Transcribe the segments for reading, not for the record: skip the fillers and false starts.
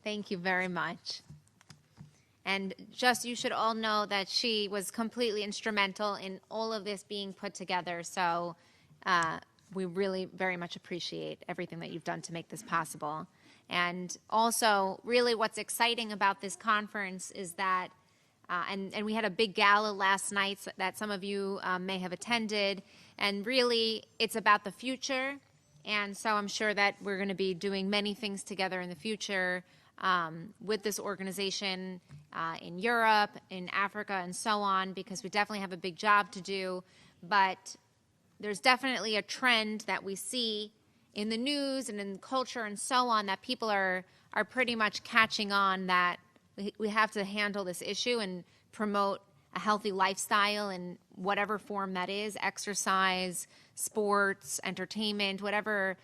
Thank you very much. And just, you should all know that she was completely instrumental in all of this being put together. So we really very much appreciate everything that you've done to make this possible. And also, really what's exciting about this conference is that, and we had a big gala last night that some of you may have attended, and really it's about the future. And so I'm sure that we're going to be doing many things together in the future with this organization in Europe, in Africa, and so on, because we definitely have a big job to do. But there's definitely a trend that we see in the news and in culture and so on, that people are pretty much catching on that we have to handle this issue and promote a healthy lifestyle in whatever form that is: exercise, sports, entertainment, whatever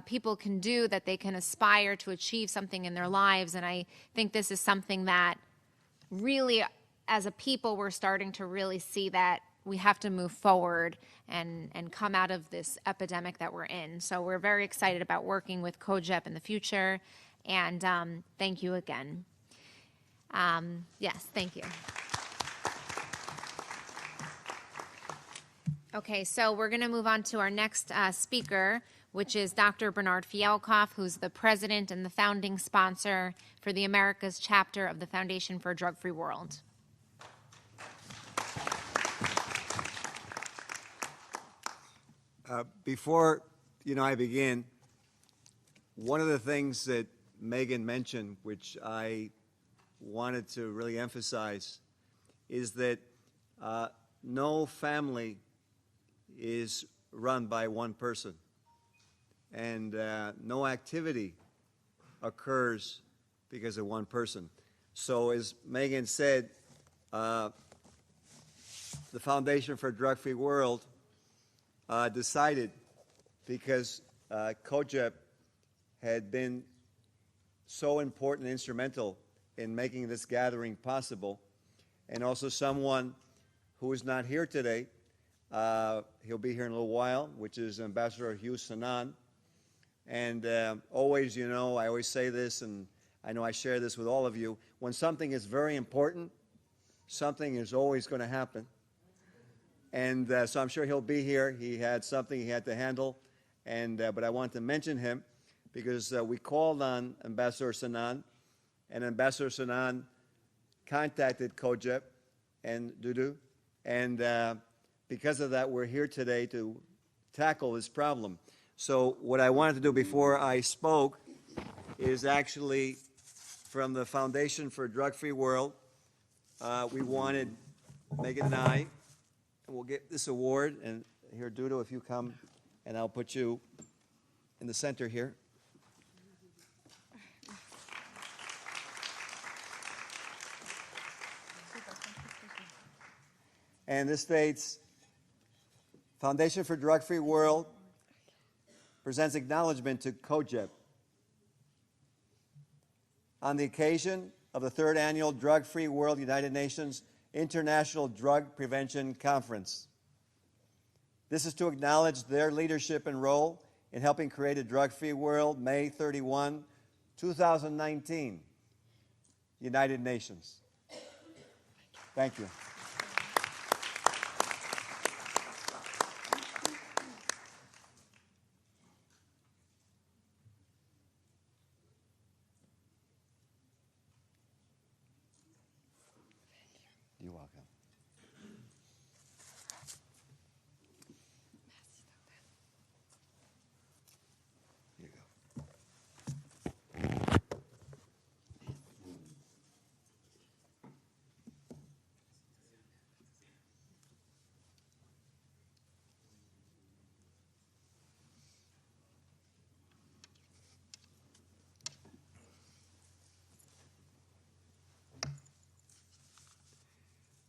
people can do that they can aspire to achieve something in their lives. And I think this is something that really, as a people, we're starting to really see that we have to move forward and come out of this epidemic that we're in. So we're very excited about working with COGEP in the future. And thank you again. Yes, thank you. Okay, so we're going to move on to our next speaker, which is Dr. Bernard Fialkoff, who's the president and the founding sponsor for the Americas chapter of the Foundation for a Drug-Free World. Before I begin, one of the things that Megan mentioned, which I wanted to really emphasize, is that no family is run by one person, and no activity occurs because of one person. So as Megan said, the Foundation for a Drug-Free World decided, because COGEP had been so important and instrumental in making this gathering possible, and also someone who is not here today, he'll be here in a little while, which is Ambassador Hugh Sanan. And always, I always say this, and I know I share this with all of you: when something is very important, something is always going to happen. And so I'm sure he'll be here. He had something he had to handle, and but I want to mention him because we called on Ambassador Sanan, and Ambassador Sanan contacted COGEP and Dudu, and because of that, we're here today to tackle this problem. So what I wanted to do before I spoke is actually, from the Foundation for a Drug-Free World, we wanted Megan and I, and we'll get this award. And here, Dudu, if you come, and I'll put you in the center here. And this states, Foundation for Drug-Free World presents acknowledgement to COGEP on the occasion of the 3rd Annual Drug-Free World United Nations International Drug Prevention Conference. This is to acknowledge their leadership and role in helping create a drug-free world, May 31, 2019, United Nations. Thank you. You're welcome. Here you go.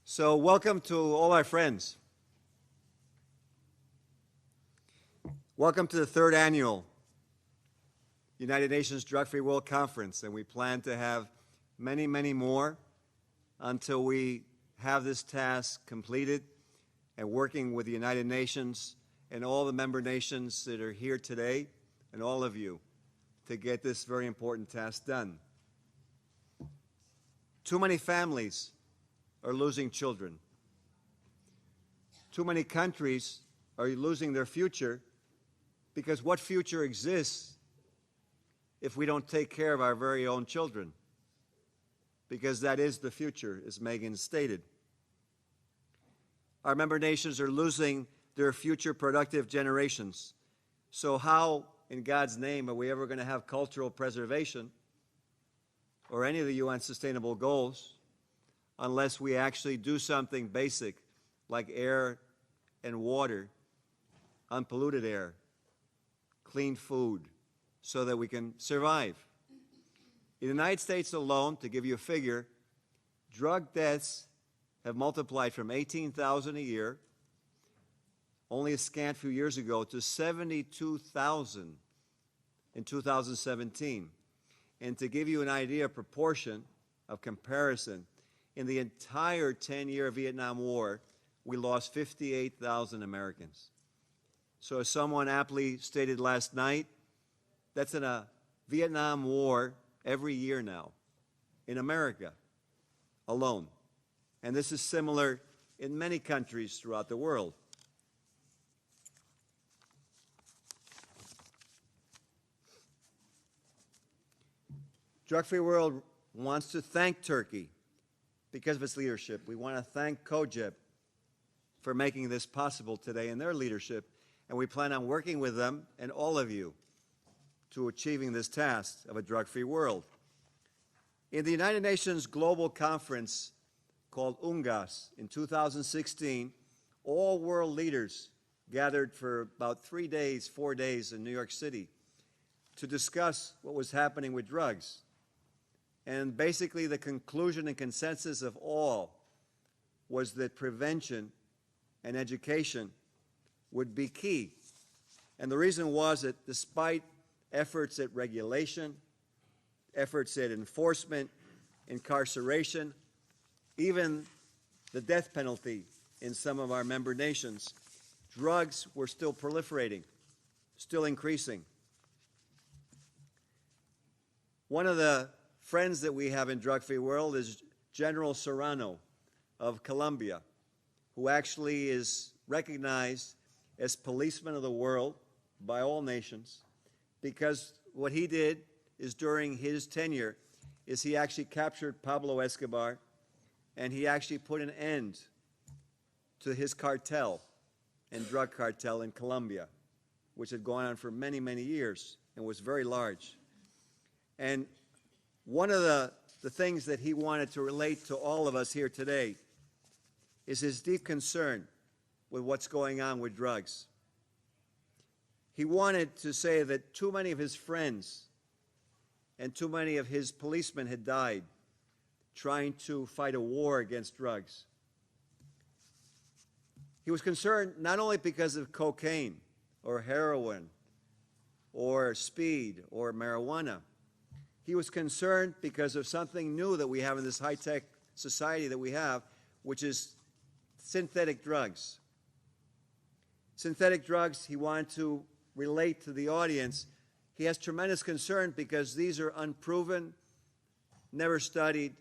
So welcome to all our friends. Welcome to the 3rd Annual United Nations Drug-Free World Conference, and we plan to have many, many more until we have this task completed, and working with the United Nations and all the member nations that are here today, and all of you, to get this very important task done. Too many families are losing children. Too many countries are losing their future, because what future exists if we don't take care of our very own children? Because that is the future, as Megan stated. Our member nations are losing their future productive generations. So how, in God's name, are we ever going to have cultural preservation or any of the UN Sustainable Goals unless we actually do something basic like air and water, unpolluted air, clean food, so that we can survive? In the United States alone, to give you a figure, drug deaths have multiplied from 18,000 a year only a scant few years ago to 72,000 in 2017. And to give you an idea of proportion, of comparison, in the entire 10-year Vietnam War, we lost 58,000 Americans. So as someone aptly stated last night, that's in a Vietnam War every year now in America alone. And this is similar in many countries throughout the world. Drug-Free World wants to thank Turkey because of its leadership. We want to thank COGEP for making this possible today in their leadership, and we plan on working with them and all of you to achieving this task of a drug-free world. In the United Nations Global Conference called UNGAS in 2016, all world leaders gathered for about 4 days in New York City to discuss what was happening with drugs. And basically the conclusion and consensus of all was that prevention and education would be key. And the reason was that despite efforts at regulation, efforts at enforcement, incarceration, even the death penalty in some of our member nations, drugs were still proliferating, still increasing. One of the friends that we have in Drug-Free World is General Serrano of Colombia, who actually is recognized as policeman of the world by all nations, because what he did is during his tenure is he actually captured Pablo Escobar, and he actually put an end to his cartel and drug cartel in Colombia, which had gone on for many, many years and was very large. And one of the things that he wanted to relate to all of us here today is his deep concern with what's going on with drugs. He wanted to say that too many of his friends and too many of his policemen had died trying to fight a war against drugs. He was concerned not only because of cocaine or heroin or speed or marijuana. He was concerned because of something new that we have in this high-tech society that we have, which is synthetic drugs. Synthetic drugs, he wanted to relate to the audience. He has tremendous concern because these are unproven, never studied,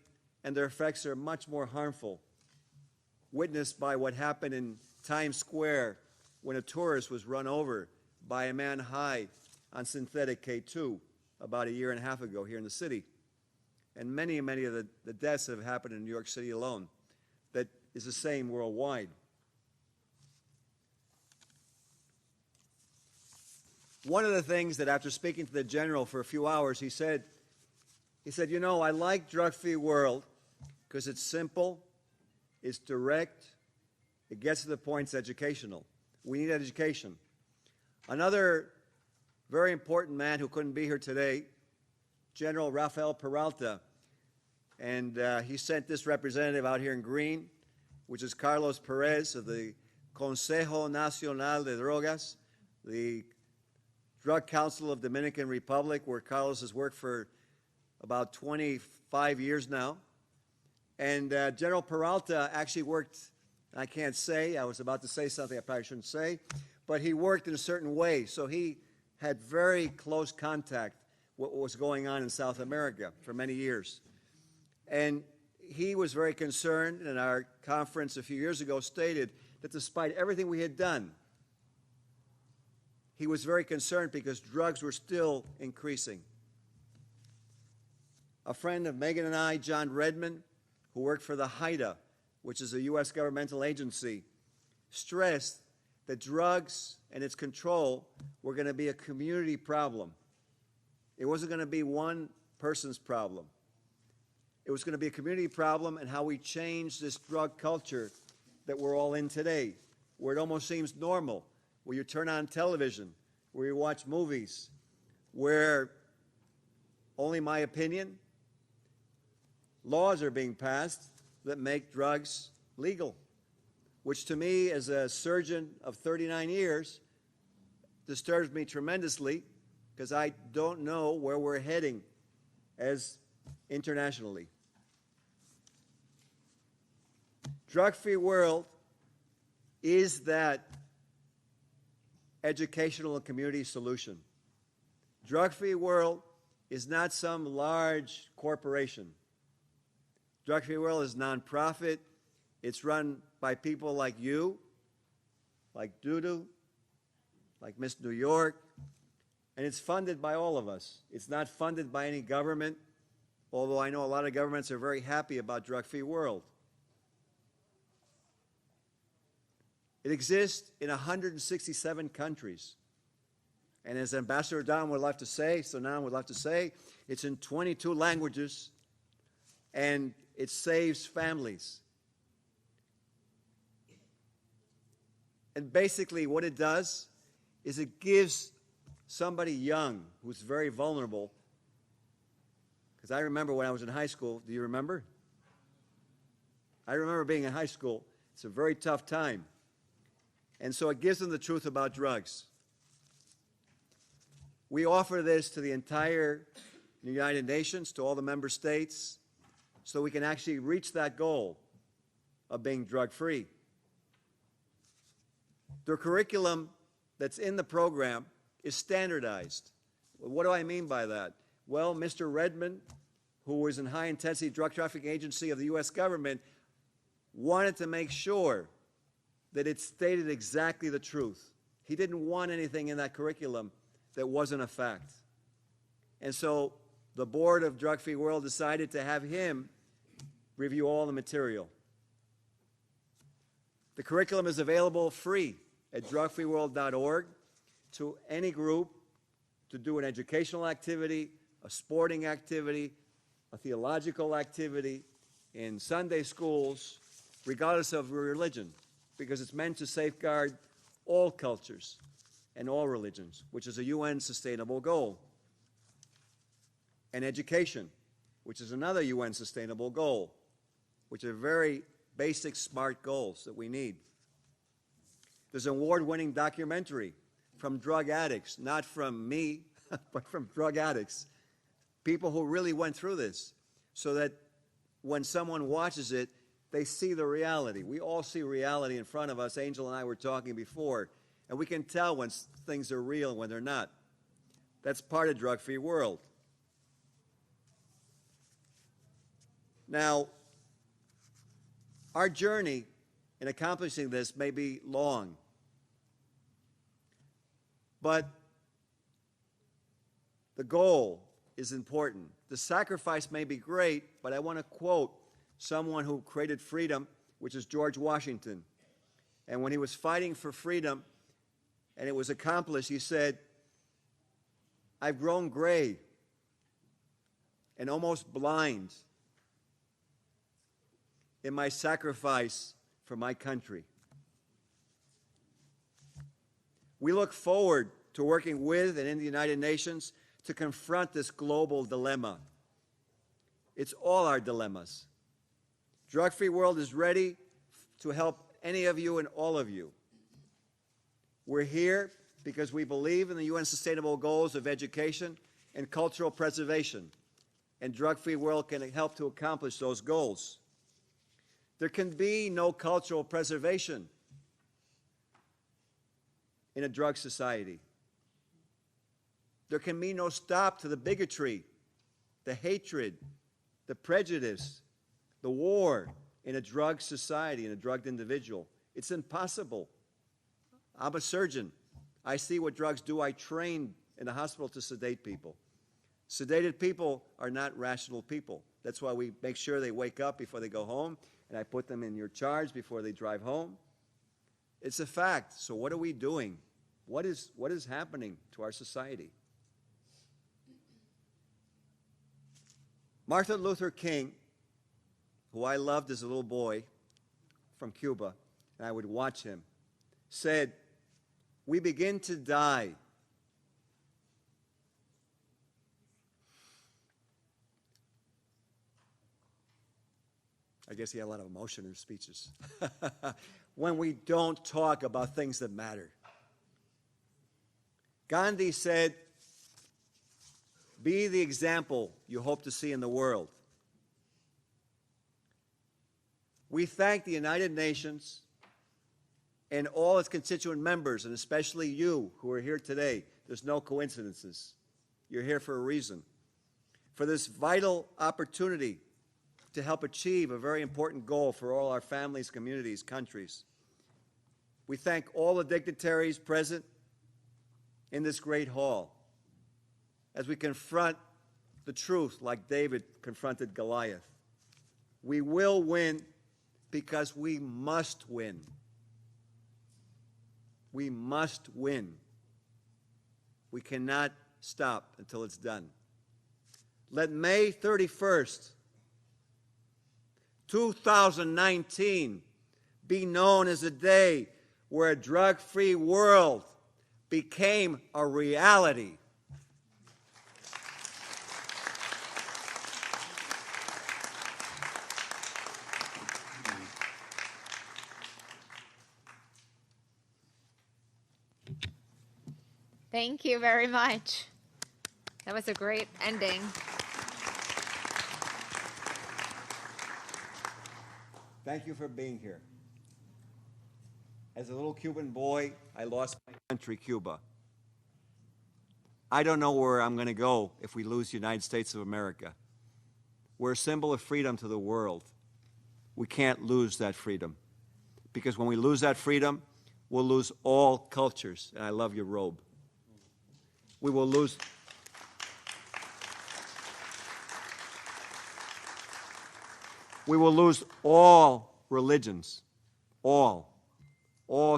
and their effects are much more harmful. Witnessed by what happened in Times Square when a tourist was run over by a man high on synthetic K2 about 1.5 years ago here in the city. And many of the deaths have happened in New York City alone. That is the same worldwide. One of the things that after speaking to the general for a few hours, he said, you know, I like Drug-Free World because it's simple, it's direct, it gets to the point, it's educational. We need education. Another very important man who couldn't be here today, General Rafael Peralta, and he sent this representative out here in green, which is Carlos Perez of the Consejo Nacional de Drogas, the Drug Council of Dominican Republic, where Carlos has worked for about 25 years now. And General Peralta actually worked, I can't say, I was about to say something I probably shouldn't say, but he worked in a certain way, so he had very close contact with what was going on in South America for many years. And he was very concerned, and our conference a few years ago stated that despite everything we had done, he was very concerned because drugs were still increasing. A friend of Megan and I, John Redmond, who worked for the HIDA, which is a U.S. governmental agency, stressed that drugs and its control were going to be a community problem. It wasn't going to be one person's problem. It was going to be a community problem, and how we change this drug culture that we're all in today, where it almost seems normal, where you turn on television, where you watch movies, where, only my opinion, laws are being passed that make drugs legal, which to me, as a surgeon of 39 years, disturbs me tremendously because I don't know where we're heading as internationally. Drug-free world is that educational and community solution. Drug-free world is not some large corporation. Drug-free world is nonprofit. It's run by people like you, like Dudu, like Miss New York, and it's funded by all of us. It's not funded by any government, although I know a lot of governments are very happy about drug-free world. It exists in 167 countries. And as Ambassador Don would like to say, it's in 22 languages, and it saves families. And basically what it does is it gives somebody young who's very vulnerable, because I remember when I was in high school, do you remember? I remember being in high school. It's a very tough time. And so it gives them the truth about drugs. We offer this to the entire United Nations, to all the member states, so we can actually reach that goal of being drug-free. The curriculum that's in the program is standardized. What do I mean by that? Well, Mr. Redmond, who was in high-intensity drug trafficking agency of the U.S. government, wanted to make sure that it stated exactly the truth. He didn't want anything in that curriculum that wasn't a fact. And so the board of Drug-Free World decided to have him review all the material. The curriculum is available free at drugfreeworld.org to any group to do an educational activity, a sporting activity, a theological activity in Sunday schools, regardless of religion, because it's meant to safeguard all cultures and all religions, which is a UN sustainable goal. And education, which is another UN sustainable goal, which are very basic, smart goals that we need. There's an award-winning documentary from drug addicts, not from me, but from drug addicts, people who really went through this, so that when someone watches it, they see the reality. We all see reality in front of us. Angel and I were talking before, and we can tell when things are real and when they're not. That's part of drug-free world. Now, our journey in accomplishing this may be long, but the goal is important. The sacrifice may be great, but I want to quote someone who created freedom, which is George Washington. And when he was fighting for freedom and it was accomplished, he said, "I've grown gray and almost blind in my sacrifice for my country." We look forward to working with and in the United Nations to confront this global dilemma. It's all our dilemmas. Drug-Free World is ready to help any of you and all of you. We're here because we believe in the UN Sustainable Goals of education and cultural preservation, and Drug-Free World can help to accomplish those goals. There can be no cultural preservation in a drug society. There can be no stop to the bigotry, the hatred, the prejudice, the war in a drugged society, in a drugged individual. It's impossible. I'm a surgeon. I see what drugs do. I train in the hospital to sedate people. Sedated people are not rational people. That's why we make sure they wake up before they go home, and I put them in your charge before they drive home. It's a fact. So what are we doing? What is happening to our society? Martin Luther King, who I loved as a little boy from Cuba, and I would watch him, said, "We begin to die I guess he had a lot of emotion in his speeches. When we don't talk about things that matter." Gandhi said, "Be the example you hope to see in the world." We thank the United Nations and all its constituent members, and especially you who are here today. There's no coincidences. You're here for a reason. For this vital opportunity to help achieve a very important goal for all our families, communities, countries. We thank all the dignitaries present in this great hall as we confront the truth like David confronted Goliath. We will win because we must win. We must win. We cannot stop until it's done. Let May 31st, 2019 be known as a day where a drug-free world became a reality. Thank you very much. That was a great ending. Thank you for being here. As a little Cuban boy, I lost my country, Cuba. I don't know where I'm going to go if we lose the United States of America. We're a symbol of freedom to the world. We can't lose that freedom. Because when we lose that freedom, we'll lose all cultures. And I love your robe. We will lose... We will lose all religions, all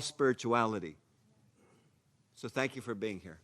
spirituality. So thank you for being here.